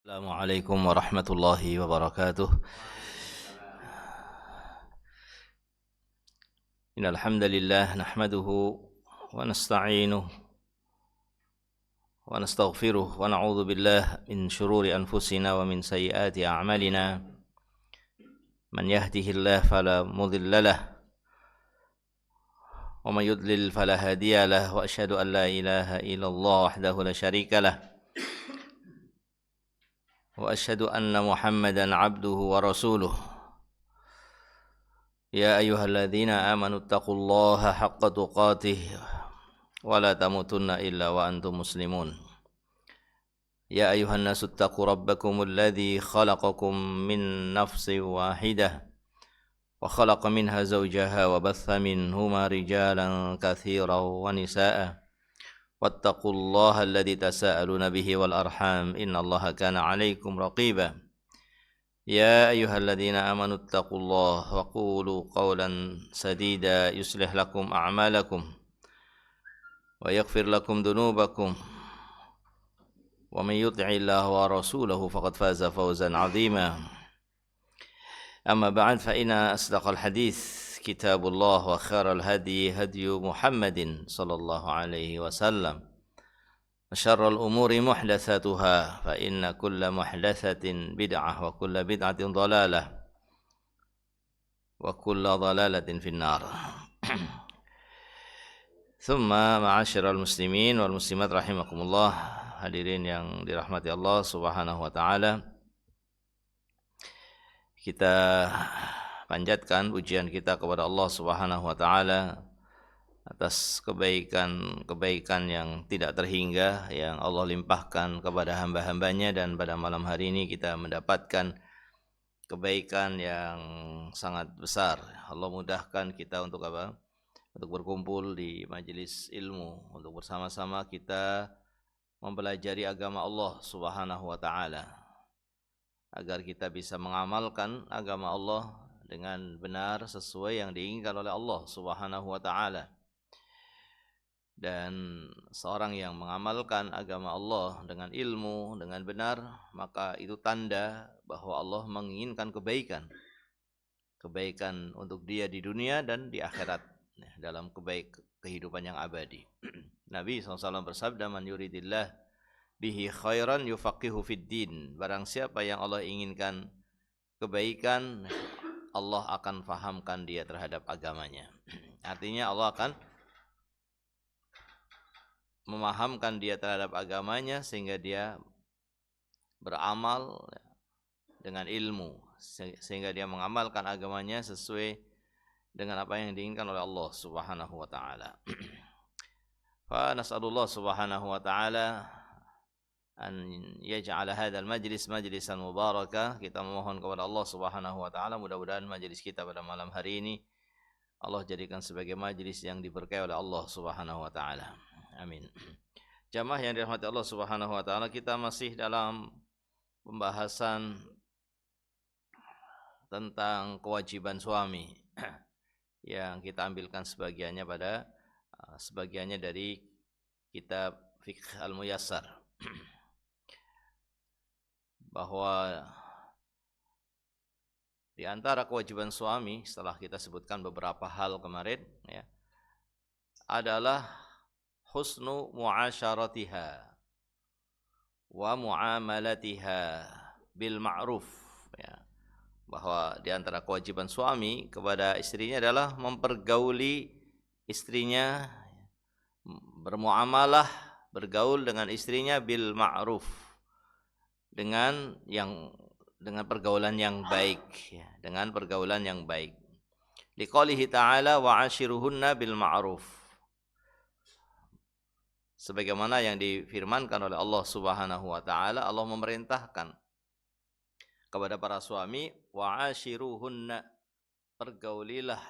Assalamualaikum warahmatullahi wabarakatuh. Innal hamdalillah nahmaduhu wa nasta'inuhu wa nastaghfiruh wa na'udzu billah min shururi anfusina wa min sayyiati a'malina. Man yahdihillahu fala mudilla lahu wa may yudlil fala hadiya lahu wa asyhadu an la ilaha illallah wahdahu la syarika lahu wa asyhadu anna Muhammadan 'abduhu wa rasuluh. Ya ayyuhalladzina amanu taqullaha haqqa tuqatih wa la tamutunna illa wa antum muslimun. Ya ayyuhan nasu taqu rabbakumul ladzi khalaqakum min nafsin wahidah wa khalaqa minha zawjaha wa batha minhuma rijalan katsiran wa nisaa'a wattaqullaha alladzi tasaaluna bihi wal arham innallaha kana 'alaikum raqiba. Ya ayyuhalladzina amanu taqullaha wa qulu qawlan sadida yuslih lakum a'malakum wa yaghfir lakum dhunubakum wa may yuti'illaha wa rasulahu faqad faza fawzan 'azima. Amma ba'd fa inna asdaqal hadits kitabullah wa khairal hadi hadyu Muhammadin sallallahu alaihi wasallam. Wa syarrul umuri muhdatsatuha fa inna kulla muhdatsatin bid'ah wa kulla bid'atin dhalalah wa kulla dhalalatin finnar. Tsumma ma'asyiral muslimin wal muslimat rahimakumullah, hadirin yang dirahmati Allah Subhanahu wa taala. Kita panjatkan pujian kita kepada Allah Subhanahu wa taala atas kebaikan-kebaikan yang tidak terhingga yang Allah limpahkan kepada hamba-hambanya, dan pada malam hari ini kita mendapatkan kebaikan yang sangat besar. Allah mudahkan kita untuk apa? Untuk berkumpul di majelis ilmu, untuk bersama-sama kita mempelajari agama Allah Subhanahu wa taala, agar kita bisa mengamalkan agama Allah dengan benar sesuai yang diinginkan oleh Allah Subhanahu wa taala. Dan seorang yang mengamalkan agama Allah dengan ilmu, dengan benar, maka itu tanda bahwa Allah menginginkan kebaikan. Kebaikan untuk dia di dunia dan di akhirat, dalam kehidupan yang abadi. Nabi SAW bersabda, man yuridillah bihi khairan yufaqihu fid din. Barang siapa yang Allah inginkan kebaikan, Allah akan fahamkan dia terhadap agamanya. Artinya Allah akan memahamkan dia terhadap agamanya sehingga dia beramal dengan ilmu, sehingga dia mengamalkan agamanya sesuai dengan apa yang diinginkan oleh Allah Subhanahu wa taala. Fa nas'alullah Subhanahu wa taala an yaj'ala hadzal majlis majlisan mubarakah. Kita memohon kepada Allah Subhanahu wa taala, mudah-mudahan majelis kita pada malam hari ini Allah jadikan sebagai majelis yang diberkahi oleh Allah Subhanahu wa taala. Amin. Jamaah yang dirahmati Allah Subhanahu wa taala, kita masih dalam pembahasan tentang kewajiban suami yang kita ambilkan sebagiannya dari kitab Fiqh Al-Muyassar, bahwa di antara kewajiban suami, setelah kita sebutkan beberapa hal kemarin, ya, adalah husnu mu'asyaratiha wa mu'amalatiha bil ma'ruf, ya. Bahwa di antara kewajiban suami kepada istrinya adalah mempergauli istrinya, bermuamalah, bergaul dengan istrinya bil ma'ruf, dengan pergaulan yang baik, ya, dengan pergaulan yang baik. Liqaulihi ta'ala wa 'ashiruhunna bil ma'ruf. Sebagaimana yang difirmankan oleh Allah Subhanahu wa taala, Allah memerintahkan kepada para suami, wa 'ashiruhunna, pergaulilah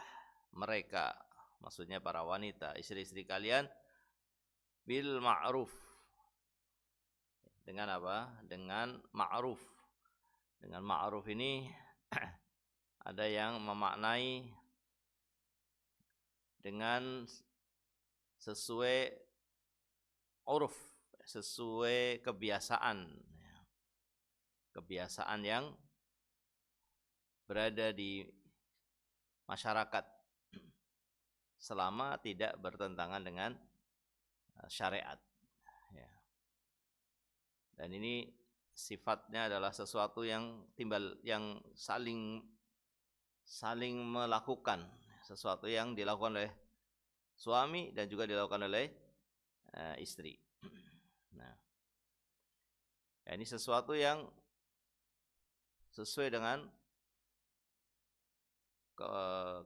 mereka, maksudnya para wanita, istri-istri kalian, bil ma'ruf. Dengan apa? Dengan ma'ruf. Dengan ma'ruf ini ada yang memaknai dengan sesuai uruf, sesuai kebiasaan. kebiasaan yang berada di masyarakat selama tidak bertentangan dengan syariat. Ya. Dan ini sifatnya adalah sesuatu yang saling melakukan, sesuatu yang dilakukan oleh suami dan juga dilakukan oleh istri. Nah, ini sesuatu yang sesuai dengan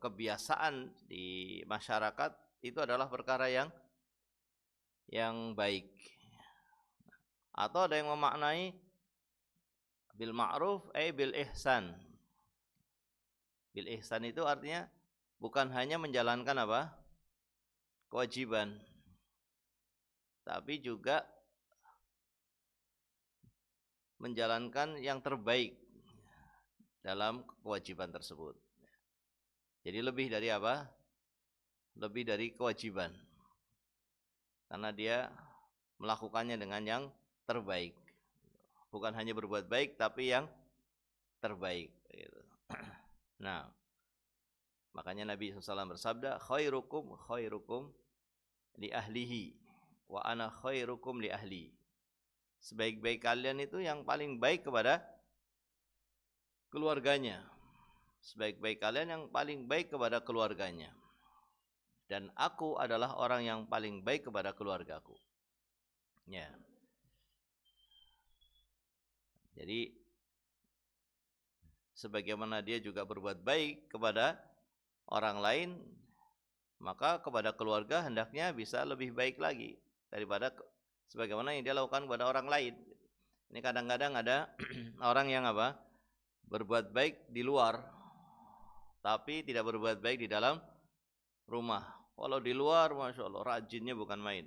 kebiasaan di masyarakat, itu adalah perkara yang baik. Atau ada yang memaknai bil ma'ruf bil ihsan. Bil ihsan itu artinya bukan hanya menjalankan apa? Kewajiban, tapi juga menjalankan yang terbaik dalam kewajiban tersebut. Jadi lebih dari apa? Lebih dari kewajiban. Karena dia melakukannya dengan yang terbaik. Bukan hanya berbuat baik, tapi yang terbaik. Nah, makanya Nabi SAW bersabda, khairukum li ahlihi, wa ana khairukum li ahli. Sebaik-baik kalian itu yang paling baik kepada keluarganya. Sebaik-baik kalian yang paling baik kepada keluarganya. Dan aku adalah orang yang paling baik kepada keluargaku. Ya. Jadi sebagaimana dia juga berbuat baik kepada orang lain, maka kepada keluarga hendaknya bisa lebih baik lagi daripada sebagaimana yang dia lakukan kepada orang lain. Ini kadang-kadang ada orang yang apa? Berbuat baik di luar, tapi tidak berbuat baik di dalam rumah. Kalau di luar, Masya Allah, rajinnya bukan main.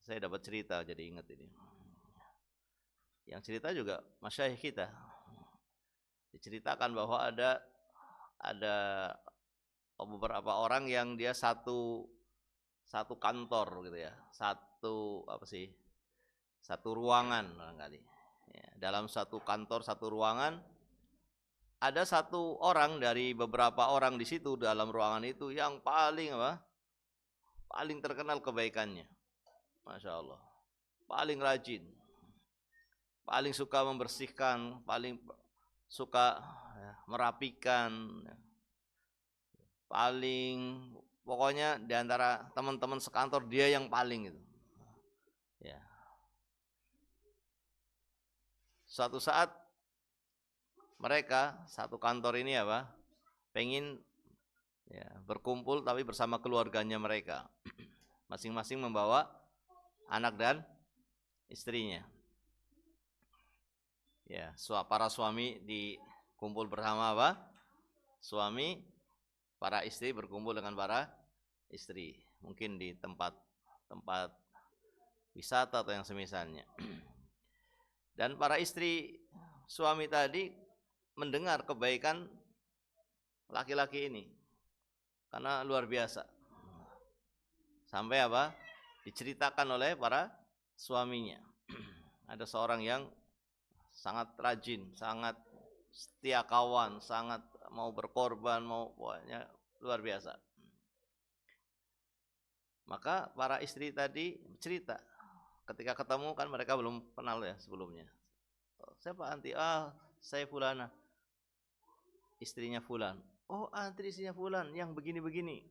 Saya dapat cerita, jadi ingat ini. Yang cerita juga masyayikh kita. Diceritakan bahwa ada beberapa orang yang dia satu kantor gitu ya, satu ruangan barangkali. Ya, dalam satu kantor, satu ruangan, ada satu orang dari beberapa orang di situ dalam ruangan itu yang paling terkenal kebaikannya, Masya Allah, paling rajin, paling suka membersihkan, paling suka merapikan, paling pokoknya di antara teman-teman sekantor dia yang paling itu. Ya. Suatu saat mereka satu kantor ini pengen berkumpul tapi bersama keluarganya mereka. Masing-masing membawa anak dan istrinya. Ya, para suami dikumpul bersama suami, para istri berkumpul dengan para istri. Mungkin di tempat wisata atau yang semisalnya. Dan para istri suami tadi mendengar kebaikan laki-laki ini karena luar biasa. Sampai diceritakan oleh para suaminya. Ada seorang yang sangat rajin, sangat setia kawan, sangat mau berkorban, pokoknya luar biasa. Maka para istri tadi cerita. Ketika ketemu kan mereka belum kenal ya sebelumnya. Siapa anti? Saya fulana. Istrinya fulan. Oh, anti istrinya fulan yang begini-begini.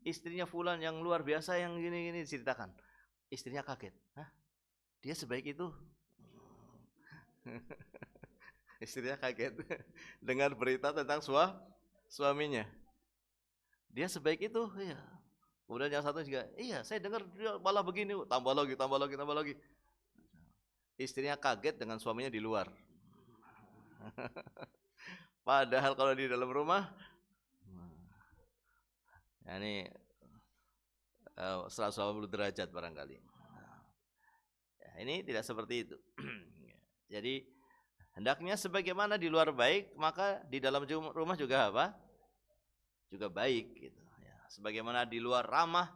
Istrinya fulan yang luar biasa yang gini-gini diceritakan. Istrinya kaget. Hah? Dia sebaik itu? Istrinya kaget dengar berita tentang suaminya. Dia sebaik itu, iya. Kemudian yang satu juga, iya saya dengar dia malah begini, tambah lagi. Istrinya kaget dengan suaminya di luar. Padahal kalau di dalam rumah, ini 180 derajat barangkali. Ya, ini tidak seperti itu. Jadi hendaknya sebagaimana di luar baik, maka di dalam rumah juga juga baik gitu. Ya, sebagaimana di luar ramah,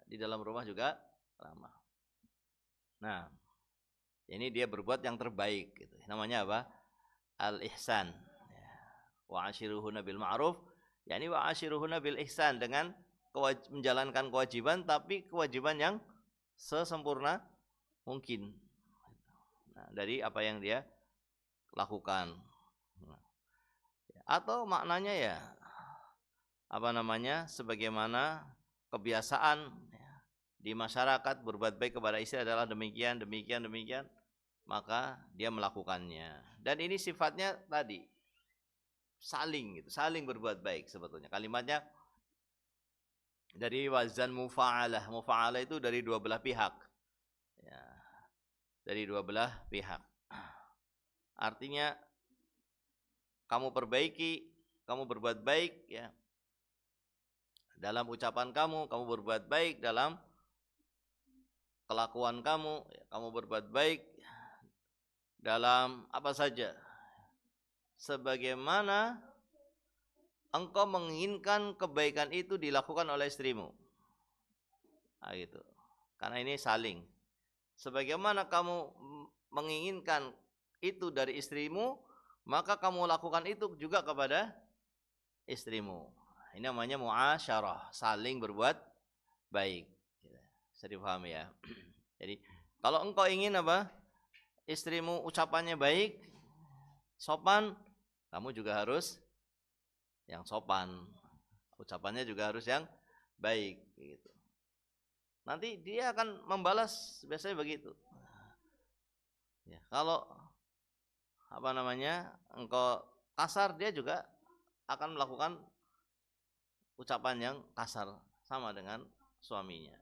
di dalam rumah juga ramah. Nah, Ini dia berbuat yang terbaik gitu. Namanya apa? Al-ihsan. Wa ashiruhunna bil ma'ruf, yakni wa ashiruhunna bil ihsan, dengan menjalankan kewajiban tapi kewajiban yang sesempurna mungkin. Nah, dari apa yang dia lakukan. Atau maknanya ya apa namanya, sebagaimana kebiasaan di masyarakat berbuat baik kepada istri adalah demikian, maka dia melakukannya. Dan ini sifatnya tadi saling gitu, saling berbuat baik sebetulnya. Kalimatnya dari wazan mufa'alah. Mufa'alah itu dari dua belah pihak. Ya, dari dua belah pihak. Artinya kamu perbaiki, kamu berbuat baik ya. Dalam ucapan kamu berbuat baik, dalam kelakuan kamu berbuat baik, dalam apa saja, sebagaimana engkau menginginkan kebaikan itu dilakukan oleh istrimu. Nah, gitu. Karena ini saling. Sebagaimana kamu menginginkan itu dari istrimu, maka kamu lakukan itu juga kepada istrimu. Ini namanya muasyarah, saling berbuat baik. Bisa dipahami ya. Jadi kalau engkau ingin apa? Istrimu ucapannya baik, sopan, kamu juga harus yang sopan. Ucapannya juga harus yang baik gitu. Nanti dia akan membalas biasanya begitu. Ya, kalau apa namanya, engkau kasar, dia juga akan melakukan ucapan yang kasar sama dengan suaminya.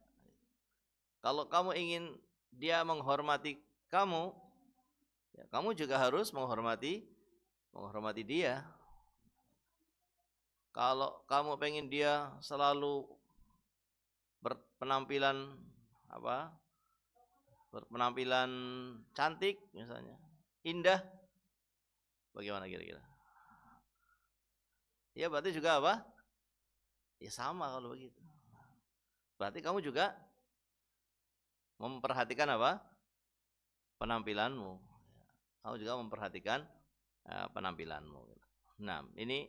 Kalau kamu ingin dia menghormati kamu, ya, kamu juga harus menghormati dia. Kalau kamu pengen dia selalu berpenampilan apa? Berpenampilan cantik misalnya, indah, bagaimana kira-kira? Ya berarti juga apa? Ya sama kalau begitu. Berarti kamu juga memperhatikan apa? Penampilanmu. Kamu juga memperhatikan penampilanmu. Nah, ini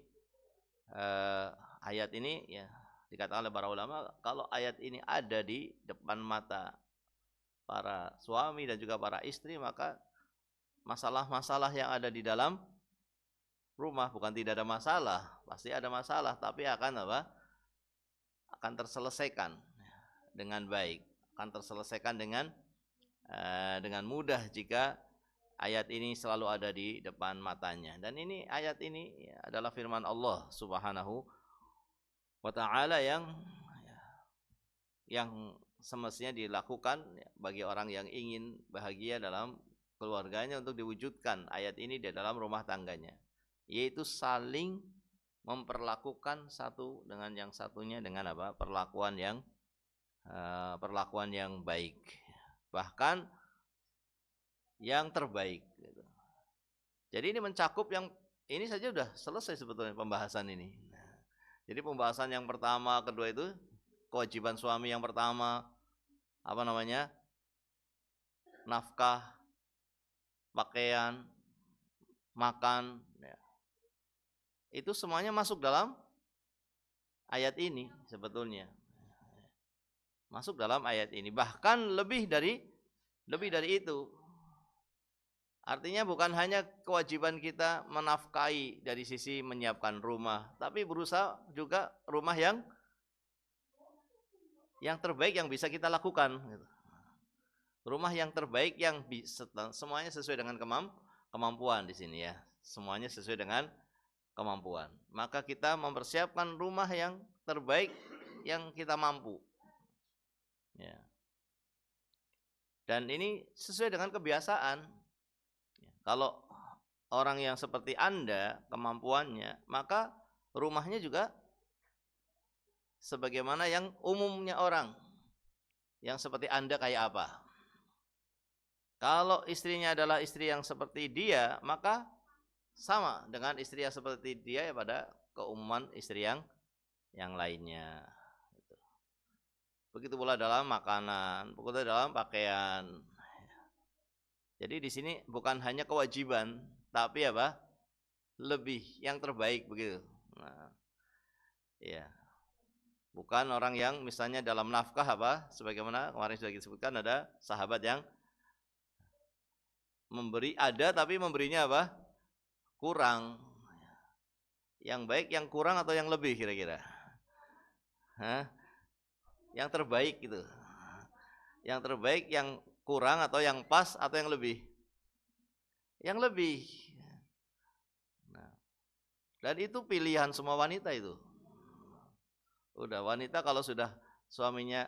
ayat ini ya dikatakan oleh para ulama, kalau ayat ini ada di depan mata para suami dan juga para istri, maka masalah-masalah yang ada di dalam rumah, bukan tidak ada masalah, pasti ada masalah, tapi akan apa? Akan terselesaikan dengan baik, akan terselesaikan dengan mudah jika ayat ini selalu ada di depan matanya. Dan ini ayat ini adalah firman Allah Subhanahu wa taala yang semestinya dilakukan bagi orang yang ingin bahagia dalam keluarganya untuk diwujudkan ayat ini di dalam rumah tangganya, yaitu saling memperlakukan satu dengan yang satunya dengan apa? Perlakuan yang baik, bahkan yang terbaik gitu. Jadi ini mencakup yang ini saja sudah selesai sebetulnya pembahasan ini. Jadi pembahasan yang pertama, kedua itu kewajiban suami yang pertama apa namanya? Nafkah, pakaian, makan ya. Itu semuanya masuk dalam ayat ini sebetulnya. Masuk dalam ayat ini, bahkan lebih dari itu. Artinya bukan hanya kewajiban kita menafkahi dari sisi menyiapkan rumah, tapi berusaha juga rumah yang terbaik yang bisa kita lakukan. Rumah yang terbaik yang bisa, semuanya sesuai dengan kemampuan di sini ya. Semuanya sesuai dengan kemampuan. Maka kita mempersiapkan rumah yang terbaik yang kita mampu. Ya. Dan ini sesuai dengan kebiasaan. Kalau orang yang seperti Anda kemampuannya, maka rumahnya juga sebagaimana yang umumnya orang. Yang seperti Anda kayak apa? Kalau istrinya adalah istri yang seperti dia, maka sama dengan istri yang seperti dia ya pada keumuman istri yang lainnya. Begitu pula dalam makanan, begitu dalam pakaian. Jadi di sini bukan hanya kewajiban, tapi apa? Lebih yang terbaik begitu. Nah, ya. Bukan orang yang misalnya dalam nafkah apa? Sebagaimana kemarin sudah disebutkan ada sahabat yang memberi ada tapi memberinya apa? Kurang. Yang baik yang kurang atau yang lebih kira-kira? Hah? Yang terbaik gitu. Yang terbaik yang kurang atau yang pas atau yang lebih? Yang lebih. Nah, dan itu pilihan semua wanita itu. Udah wanita kalau sudah suaminya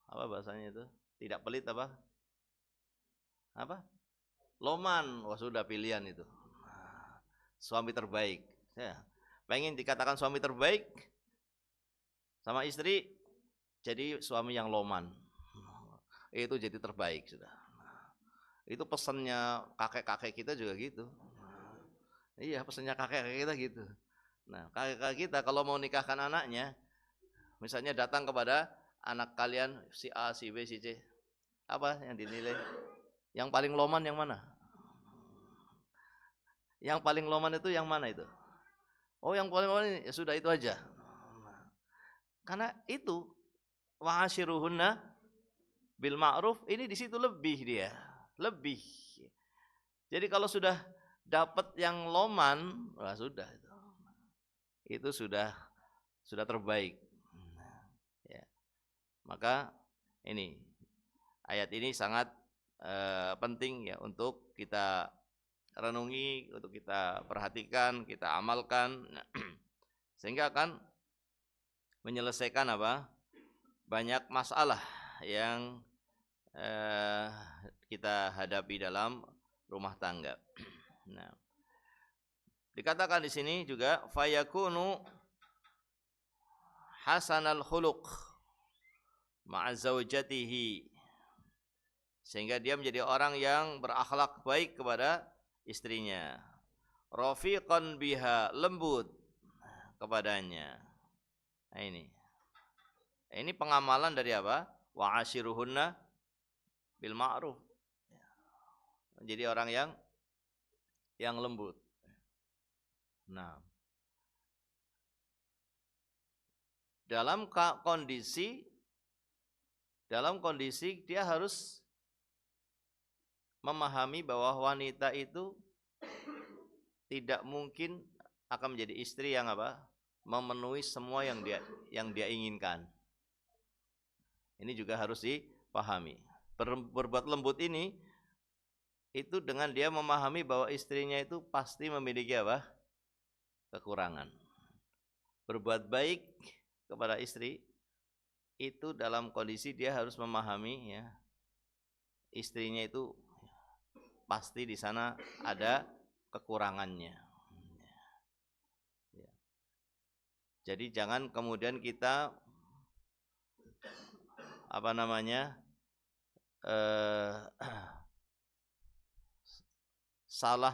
apa bahasanya itu? Tidak pelit apa? Apa? Loman. Wah, sudah pilihan itu. Suami terbaik. Ya. Pengen dikatakan suami terbaik sama istri, jadi suami yang loman. Itu jadi terbaik sudah. Itu pesannya kakek-kakek kita juga gitu. Iya, pesannya kakek-kakek kita gitu. Nah, kakek-kakek kita kalau mau nikahkan anaknya, misalnya datang kepada anak kalian si A, si B, si C, apa yang dinilai? Yang paling loman yang mana? Yang paling loman itu yang mana itu? Oh, yang paling loman ya sudah itu aja. Karena itu wa'ashiruhunna bil ma'ruf, ini di situ lebih dia, lebih. Jadi kalau sudah dapat yang loman, wah sudah itu. Itu sudah terbaik. Ya. Maka ini ayat ini sangat penting ya untuk kita renungi, untuk kita perhatikan, kita amalkan sehingga akan menyelesaikan apa? Banyak masalah yang kita hadapi dalam rumah tangga. Nah, dikatakan di sini juga fayakunu hasanal khuluq ma'a zaujatihi, sehingga dia menjadi orang yang berakhlak baik kepada istrinya. Rafiqan biha, lembut kepadanya. Nah, ini pengamalan dari apa? Wa ashiruhunna bil ma'ruf. Menjadi orang yang lembut. Nah, dalam kondisi dia harus memahami bahwa wanita itu tidak mungkin akan menjadi istri yang apa? Memenuhi semua yang dia inginkan. Ini juga harus dipahami. Berbuat lembut ini itu dengan dia memahami bahwa istrinya itu pasti memiliki apa? Kekurangan. Berbuat baik kepada istri itu dalam kondisi dia harus memahami ya, istrinya itu pasti di sana ada kekurangannya. Ya. Jadi jangan kemudian kita apa namanya salah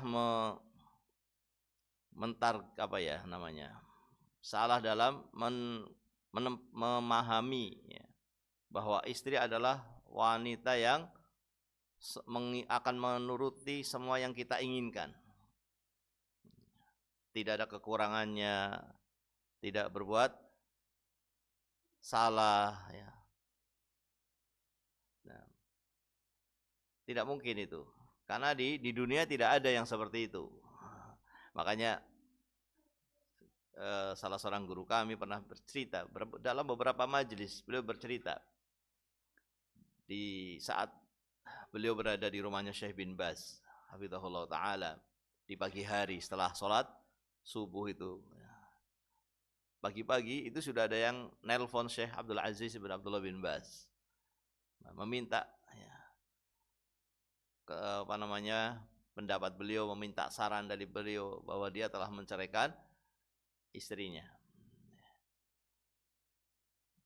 salah dalam memahami ya, bahwa istri adalah wanita yang akan menuruti semua yang kita inginkan. Tidak ada kekurangannya, tidak berbuat salah ya. Nah, tidak mungkin itu. Karena di dunia tidak ada yang seperti itu. Makanya salah seorang guru kami pernah bercerita dalam beberapa majelis, beliau bercerita di saat beliau berada di rumahnya Syekh bin Baz hafizahullah taala di pagi hari setelah sholat subuh itu. Pagi-pagi itu sudah ada yang nelpon Syekh Abdul Aziz bin Abdullah bin Baz meminta ya, pendapat beliau, meminta saran dari beliau bahwa dia telah menceraikan istrinya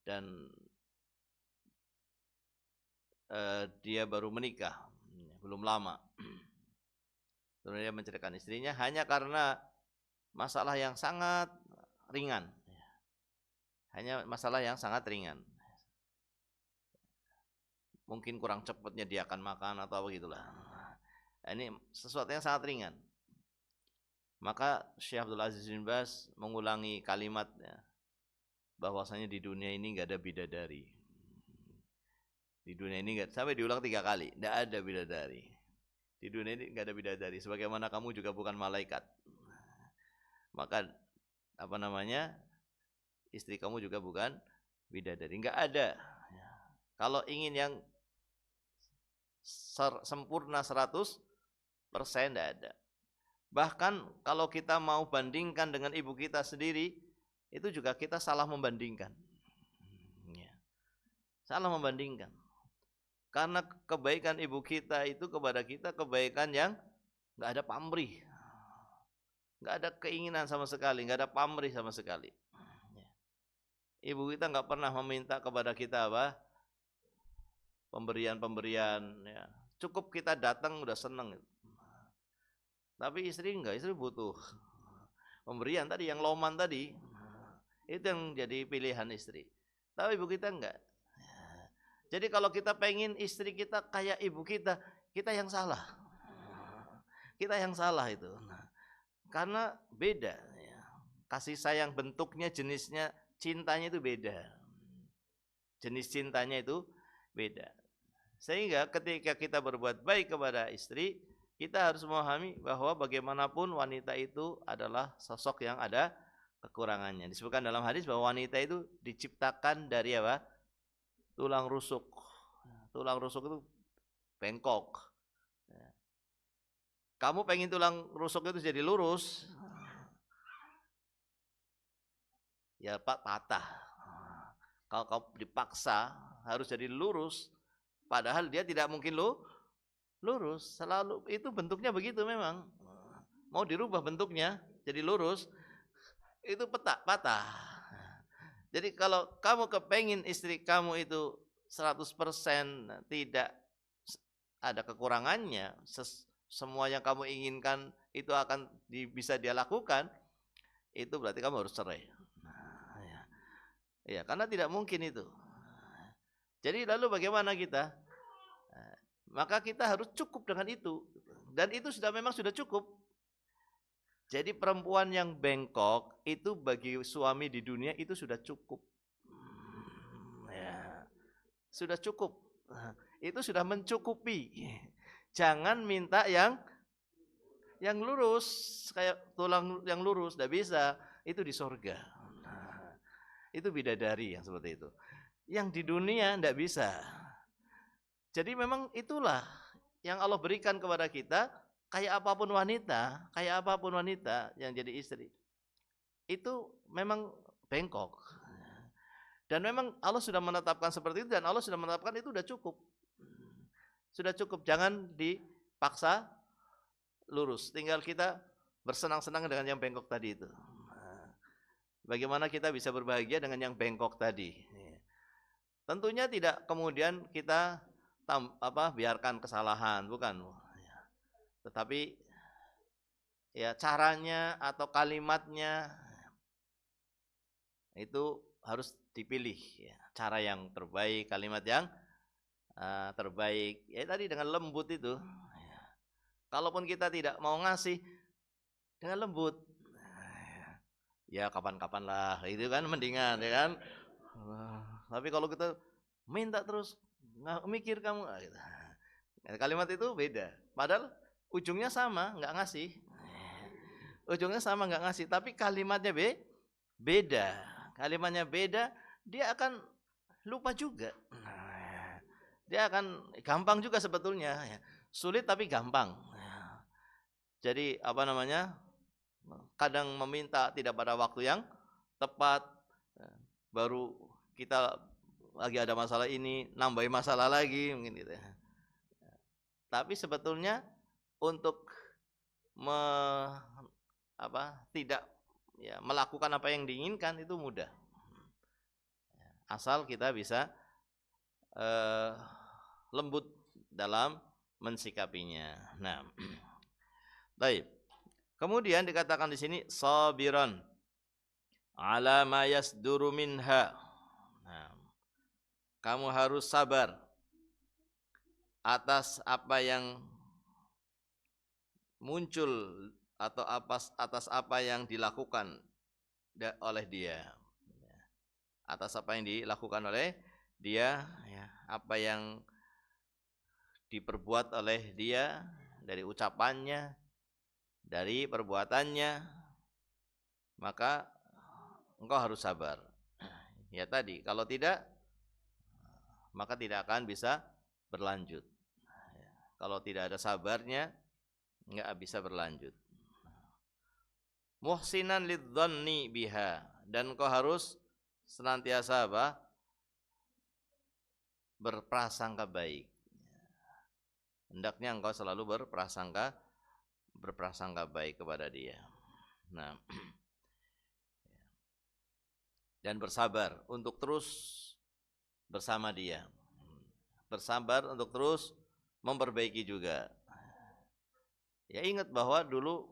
dan dia baru menikah belum lama. Terus dia menceraikan istrinya hanya karena masalah yang sangat ringan. Hanya masalah yang sangat ringan. Mungkin kurang cepatnya dia akan makan atau apa gitulah. Ini sesuatu yang sangat ringan. Maka Syekh Abdul Aziz bin Baz mengulangi kalimatnya, bahwasanya di dunia ini nggak ada bidadari. Di dunia ini nggak, sampai diulang 3 kali, nggak ada bidadari. Di dunia ini nggak ada bidadari. Sebagaimana kamu juga bukan malaikat. Maka apa namanya, istri kamu juga bukan bidadari. Nggak ada. Kalau ingin yang sempurna 100%, nggak ada. Bahkan kalau kita mau bandingkan dengan ibu kita sendiri, itu juga kita salah membandingkan. Salah membandingkan. Karena kebaikan ibu kita itu kepada kita kebaikan yang nggak ada pamrih, nggak ada keinginan sama sekali, nggak ada pamrih sama sekali. Ibu kita nggak pernah meminta kepada kita apa, pemberian-pemberian. Ya. Cukup kita datang udah seneng. Tapi istri enggak, istri butuh pemberian tadi, yang loman tadi. Itu yang jadi pilihan istri. Tapi ibu kita enggak. Jadi kalau kita pengen istri kita kayak ibu kita, kita yang salah. Kita yang salah itu. Karena beda. Kasih sayang bentuknya, jenisnya, cintanya itu beda. Jenis cintanya itu beda. Sehingga ketika kita berbuat baik kepada istri, kita harus memahami bahwa bagaimanapun wanita itu adalah sosok yang ada kekurangannya. Disebutkan dalam hadis bahwa wanita itu diciptakan dari apa? Tulang rusuk. Tulang rusuk itu bengkok. Kamu pengen tulang rusuk itu jadi lurus, ya Pak, patah. Kalau kau dipaksa harus jadi lurus, padahal dia tidak mungkin lurus, selalu itu bentuknya begitu memang. Mau dirubah bentuknya jadi lurus, itu patah. Jadi kalau kamu kepengin istri kamu itu 100% tidak ada kekurangannya, semua yang kamu inginkan itu akan bisa dia lakukan, itu berarti kamu harus cerai. Ya, karena tidak mungkin itu. Jadi lalu bagaimana kita? Maka kita harus cukup dengan itu. Dan itu memang sudah cukup. Jadi perempuan yang bengkok itu bagi suami di dunia itu sudah cukup. Ya, sudah cukup. Itu sudah mencukupi. Jangan minta yang lurus, kayak tulang yang lurus, tidak bisa. Itu di surga. Itu bidadari yang seperti itu. Yang di dunia tidak bisa. Jadi memang itulah yang Allah berikan kepada kita, kayak apapun wanita yang jadi istri, itu memang bengkok. Dan memang Allah sudah menetapkan seperti itu, dan Allah sudah menetapkan itu sudah cukup. Sudah cukup, jangan dipaksa lurus. Tinggal kita bersenang-senang dengan yang bengkok tadi itu. Bagaimana kita bisa berbahagia dengan yang bengkok tadi? Tentunya tidak kemudian kita biarkan kesalahan, bukan. Tetapi ya caranya atau kalimatnya itu harus dipilih. Ya. Cara yang terbaik, kalimat yang terbaik. Ya tadi dengan lembut itu. Ya. Kalaupun kita tidak mau ngasih, dengan lembut. Ya kapan-kapan lah, itu kan mendingan, ya kan. Tapi kalau kita minta terus, nggak mikir kamu, gitu. Kalimat itu beda. Padahal ujungnya sama, nggak ngasih. Ujungnya sama, nggak ngasih. Tapi kalimatnya beda. Kalimatnya beda, dia akan lupa juga. Dia akan gampang juga sebetulnya. Sulit tapi gampang. Jadi kadang meminta tidak pada waktu yang tepat, baru kita lagi ada masalah ini, nambahin masalah lagi mungkin gitu ya. Tapi sebetulnya untuk tidak melakukan apa yang diinginkan itu mudah. Asal kita bisa lembut dalam mensikapinya. Nah, baik. Kemudian dikatakan di sini sabiran ala ma yasduru minha. Nah, kamu harus sabar atas apa yang muncul atau atas apa yang dilakukan oleh dia, atas apa yang dilakukan oleh dia, ya, apa yang diperbuat oleh dia dari ucapannya, dari perbuatannya, maka engkau harus sabar. Ya tadi, kalau tidak, maka tidak akan bisa berlanjut. Kalau tidak ada sabarnya, enggak bisa berlanjut. Muhsinan lidzanni biha, dan kau harus senantiasa apa? Berprasangka baik. Hendaknya engkau selalu berprasangka baik kepada dia. Nah, dan bersabar untuk terus bersama dia. Bersabar untuk terus memperbaiki juga. Ya ingat bahwa dulu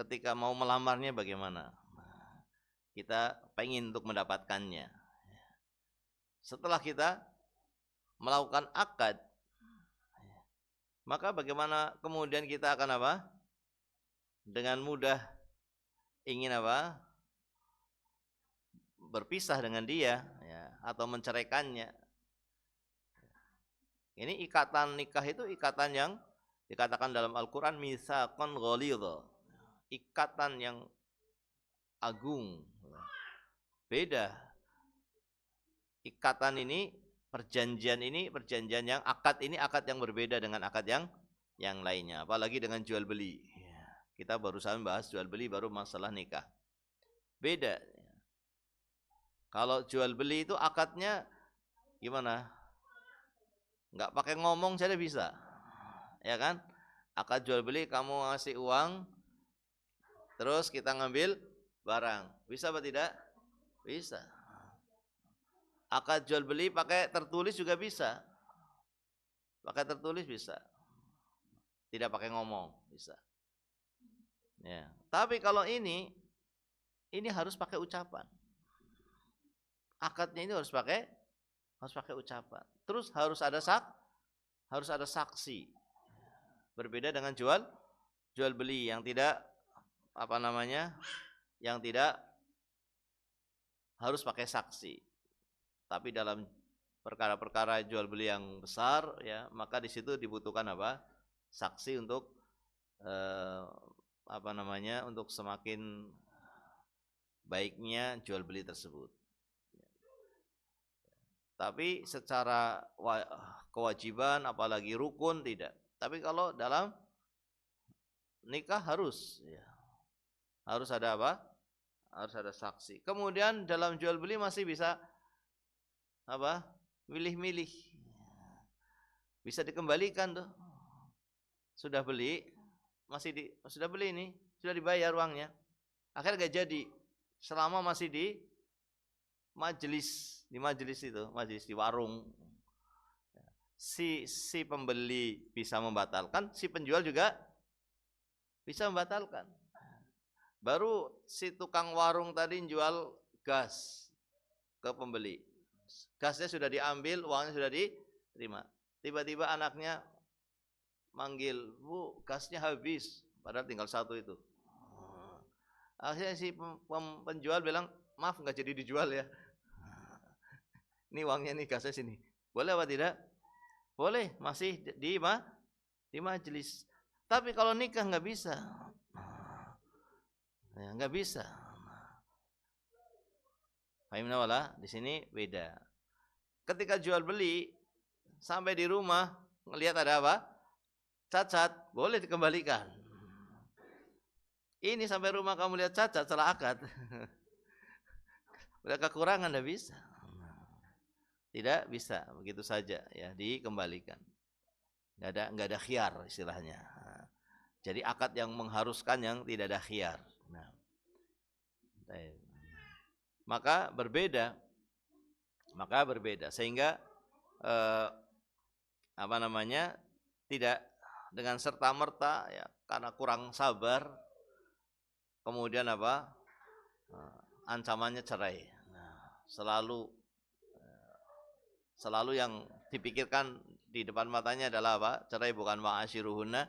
ketika mau melamarnya bagaimana? Kita pengen untuk mendapatkannya. Setelah kita melakukan akad, maka bagaimana kemudian kita akan apa? Dengan mudah ingin apa? Berpisah dengan dia, ya, atau menceraikannya. Ini ikatan nikah itu ikatan yang dikatakan dalam Al-Quran mitsaqan ghalidha, ikatan yang agung. Beda. Ikatan ini, perjanjian yang akad ini akad yang berbeda dengan akad yang lainnya. Apalagi dengan jual beli. Kita barusan bahas jual beli, baru masalah nikah. Beda. Kalau jual beli itu akadnya gimana? Enggak pakai ngomong saja bisa. Ya kan? Akad jual beli, kamu ngasih uang, terus kita ngambil barang. Bisa apa tidak? Bisa. Akad jual beli pakai tertulis juga bisa. Pakai tertulis bisa. Tidak pakai ngomong, bisa. Ya. Tapi kalau ini harus pakai ucapan. Akadnya ini harus pakai ucapan. Terus harus ada saksi. Berbeda dengan jual beli yang tidak yang tidak harus pakai saksi. Tapi dalam perkara-perkara jual beli yang besar, ya, maka di situ dibutuhkan apa? Saksi untuk untuk semakin baiknya jual beli tersebut. Tapi secara kewajiban, apalagi rukun, tidak. Tapi kalau dalam nikah harus, ya, harus ada apa? Harus ada saksi. Kemudian dalam jual beli masih bisa apa? Milih-milih. Bisa dikembalikan tuh. Sudah beli, sudah beli ini, sudah dibayar uangnya. Akhirnya gak jadi. Selama masih di majelis itu, majelis di warung. Si pembeli bisa membatalkan, si penjual juga bisa membatalkan. Baru si tukang warung tadi jual gas ke pembeli. Gasnya sudah diambil, uangnya sudah diterima. Tiba-tiba anaknya manggil, "Bu, gasnya habis." Padahal tinggal satu itu. Akhirnya si penjual bilang, "Maaf, nggak jadi dijual ya. Ini uangnya nih, gasnya sini." Boleh apa tidak? Boleh, masih di majelis. Tapi kalau nikah nggak bisa. Ya, nggak bisa. Fahimna wala? Di sini beda. Ketika jual beli sampai di rumah ngelihat ada apa? Cacat, boleh dikembalikan. Ini sampai rumah kamu lihat cacat, salah akad. Udah kekurangan, nggak bisa. Tidak bisa begitu saja, ya, dikembalikan. Nggak ada khiyar istilahnya. Jadi akad yang mengharuskan yang tidak ada khiyar. Nah, maka berbeda sehingga tidak dengan serta merta, ya, karena kurang sabar kemudian ancamannya cerai. Nah, selalu yang dipikirkan di depan matanya adalah apa? Cerai, bukan wa'ashiruhunna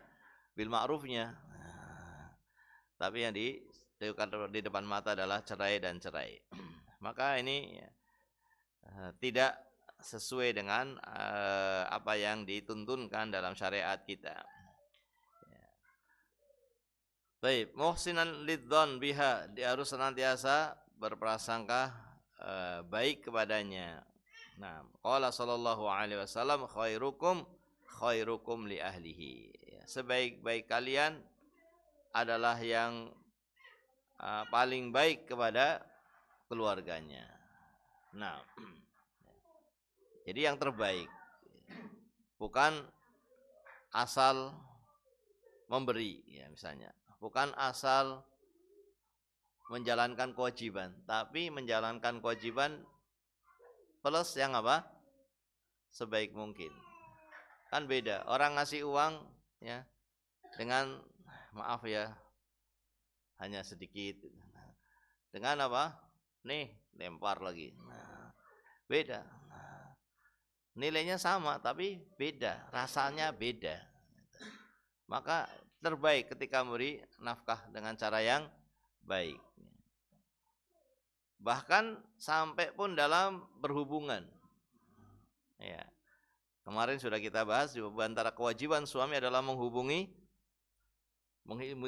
bil ma'rufnya. Tapi yang di depan mata adalah cerai dan cerai. Maka ini tidak sesuai dengan apa yang dituntunkan dalam syariat kita. Baik, muhsinan lidzan biha, dia harus senantiasa berprasangka baik kepadanya. Nah, qala sallallahu alaihi wasallam khairukum li ahlihi. Sebaik-baik kalian adalah yang paling baik kepada keluarganya. Nah, jadi yang terbaik, bukan asal memberi, ya misalnya, bukan asal menjalankan kewajiban, tapi menjalankan kewajiban plus yang apa? Sebaik mungkin. Kan beda, orang ngasih uang ya dengan maaf ya hanya sedikit, dengan apa? Nih lempar lagi. Nah, beda. Nilainya sama tapi beda, rasanya beda. Maka terbaik ketika memberi nafkah dengan cara yang baik. Bahkan sampai pun dalam berhubungan. Ya. Kemarin sudah kita bahas, di antara kewajiban suami adalah menghubungi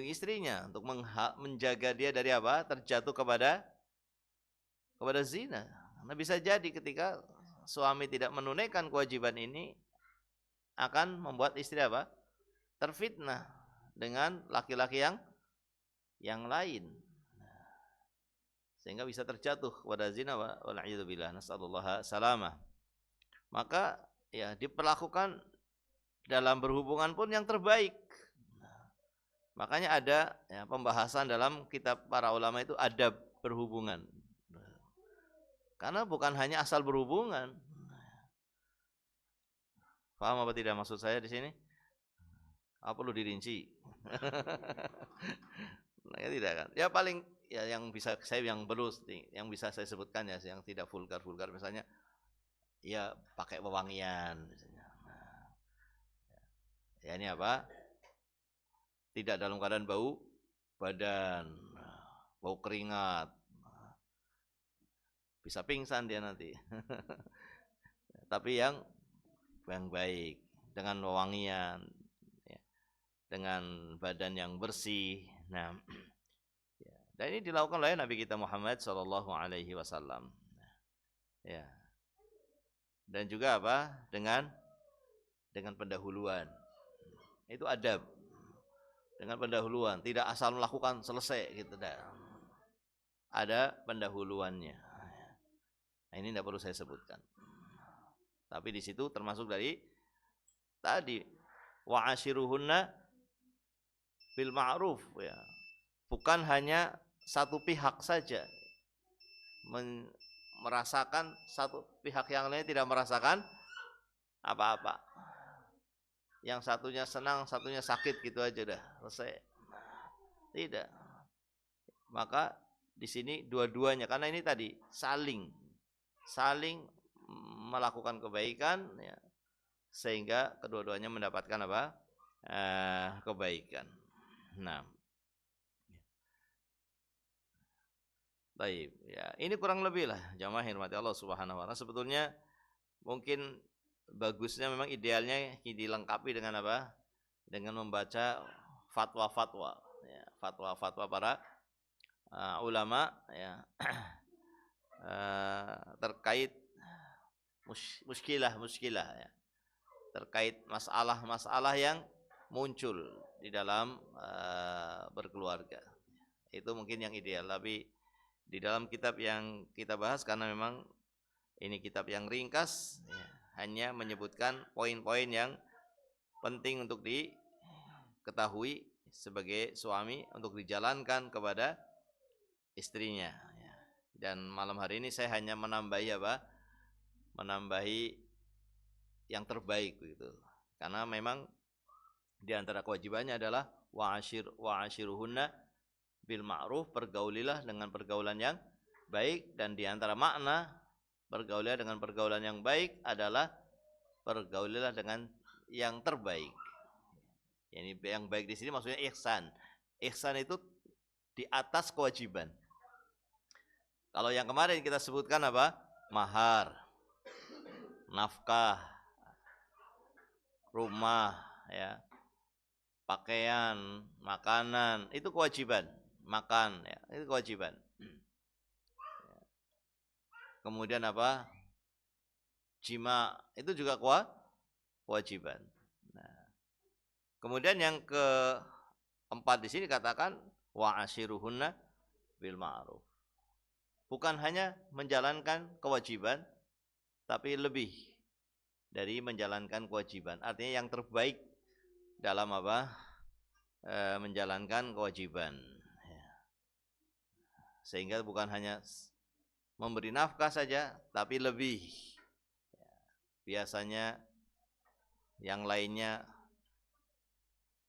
istrinya untuk menjaga dia dari apa? Terjatuh kepada zina. Karena bisa jadi ketika suami tidak menunaikan kewajiban ini akan membuat istri apa? Terfitnah dengan laki-laki yang lain. Sehingga bisa terjatuh kepada zina wal'iyadzubillah, nasallallahu salamah. Maka ya diperlakukan dalam berhubungan pun yang terbaik. Makanya ada ya, pembahasan dalam kitab para ulama itu adab berhubungan. Karena bukan hanya asal berhubungan. Paham apa tidak maksud saya di sini? Apa perlu dirinci? Nah, ya tidak kan? Ya paling ya yang bisa saya sebutkan ya yang tidak vulgar misalnya ya pakai wewangian misalnya. Nah, ya ini apa? Tidak dalam keadaan bau badan, bau keringat. Bisa pingsan dia nanti. Tapi yang baik dengan wewangian ya, dengan badan yang bersih. Nah, ya. Dan ini dilakukan oleh Nabi kita Muhammad sallallahu alaihi wasallam. Ya. Dan juga apa? Dengan pendahuluan. Itu adab. Dengan pendahuluan, tidak asal melakukan selesai gitu dah. Ada pendahuluannya. Nah, ini tidak perlu saya sebutkan. Tapi di situ termasuk dari tadi wa'ashiruhunna bil ma'ruf ya. Bukan hanya satu pihak saja merasakan, satu pihak yang lain tidak merasakan apa-apa. Yang satunya senang, satunya sakit gitu aja dah, selesai. Tidak. Maka di sini dua-duanya, karena ini tadi saling melakukan kebaikan ya, sehingga kedua-duanya mendapatkan apa? Kebaikan. Nah. Baik, ya. Ini kurang lebih lah jamaah hormati Allah Subhanahu wa taala. Sebetulnya mungkin bagusnya memang idealnya dilengkapi dengan apa? Dengan membaca fatwa-fatwa ya, fatwa-fatwa para ulama ya terkait muskilah ya, terkait masalah yang muncul di dalam berkeluarga. Itu mungkin yang ideal, tapi di dalam kitab yang kita bahas, karena memang ini kitab yang ringkas ya, hanya menyebutkan poin-poin yang penting untuk diketahui sebagai suami untuk dijalankan kepada istrinya ya. Dan malam hari ini saya hanya menambahi yang terbaik gitu. Karena memang di antara kewajibannya adalah wa'ashiruhunna bil ma'ruf, pergaulilah dengan pergaulan yang baik. Dan di antara makna pergaulilah dengan pergaulan yang baik adalah pergaulilah dengan yang terbaik. Ini yang baik di sini maksudnya ihsan. Ihsan itu di atas kewajiban. Kalau yang kemarin kita sebutkan apa? Mahar, nafkah, rumah, ya, pakaian, makanan, itu kewajiban. Makan, ya, itu kewajiban. Kemudian apa? Jima, itu juga kewajiban. Nah, kemudian yang keempat di sini katakan wa ashiruhunna bil ma'ruf. Bukan hanya menjalankan kewajiban, tapi lebih dari menjalankan kewajiban. Artinya yang terbaik dalam apa? Menjalankan kewajiban. Sehingga bukan hanya memberi nafkah saja, tapi lebih. Biasanya yang lainnya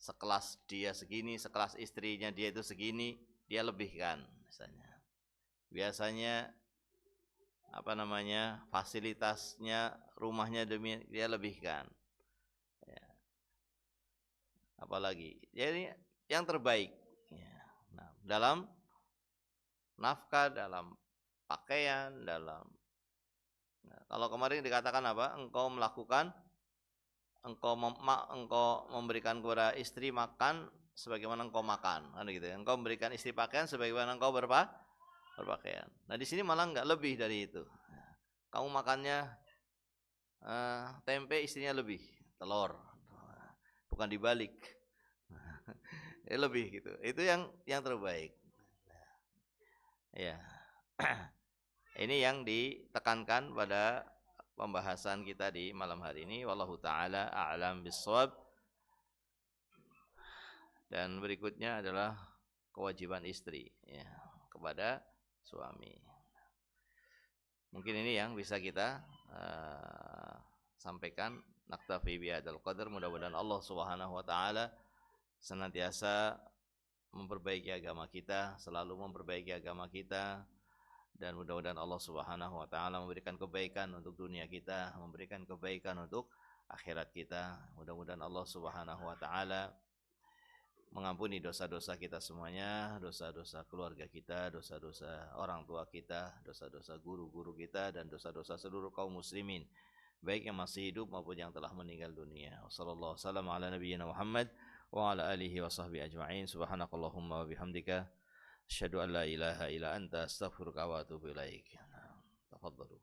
sekelas dia segini, sekelas istrinya dia itu segini, dia lebihkan misalnya. Biasanya fasilitasnya, rumahnya demi dia lebihkan. Ya. Apalagi, jadi yang terbaik. Ya. Nah, dalam nafkah, dalam pakaian, dalam. Nah, kalau kemarin dikatakan apa? Engkau memberikan kepada istri makan sebagaimana engkau makan, kan gitu ya. Engkau memberikan istri pakaian sebagaimana engkau berpakaian. Nah, di sini malah enggak lebih dari itu. Kamu makannya tempe, istrinya lebih telur. Bukan dibalik. Lebih gitu. Itu yang terbaik. Ya. Ini yang ditekankan pada pembahasan kita di malam hari ini. Wallahu taala a'lam bissawab. Dan berikutnya adalah kewajiban istri, ya, kepada suami. Mungkin ini yang bisa kita sampaikan. Naktafi bihadzal qadar. Mudah-mudahan Allah Subhanahu wa taala senantiasa memperbaiki agama kita, selalu memperbaiki agama kita, dan mudah-mudahan Allah Subhanahu wa taala memberikan kebaikan untuk dunia kita, memberikan kebaikan untuk akhirat kita. Mudah-mudahan Allah Subhanahu wa taala mengampuni dosa-dosa kita semuanya, dosa-dosa keluarga kita, dosa-dosa orang tua kita, dosa-dosa guru-guru kita, dan dosa-dosa seluruh kaum muslimin, baik yang masih hidup maupun yang telah meninggal dunia. Wassallallahu wasallam ala nabiyyina Muhammad wa ala alihi wa sahbihi ajma'in. Subhanakallahumma wa bihamdika asyhadu an la ilaha illa anta astaghfiruka wa atubu ilaik. Tafadhalu.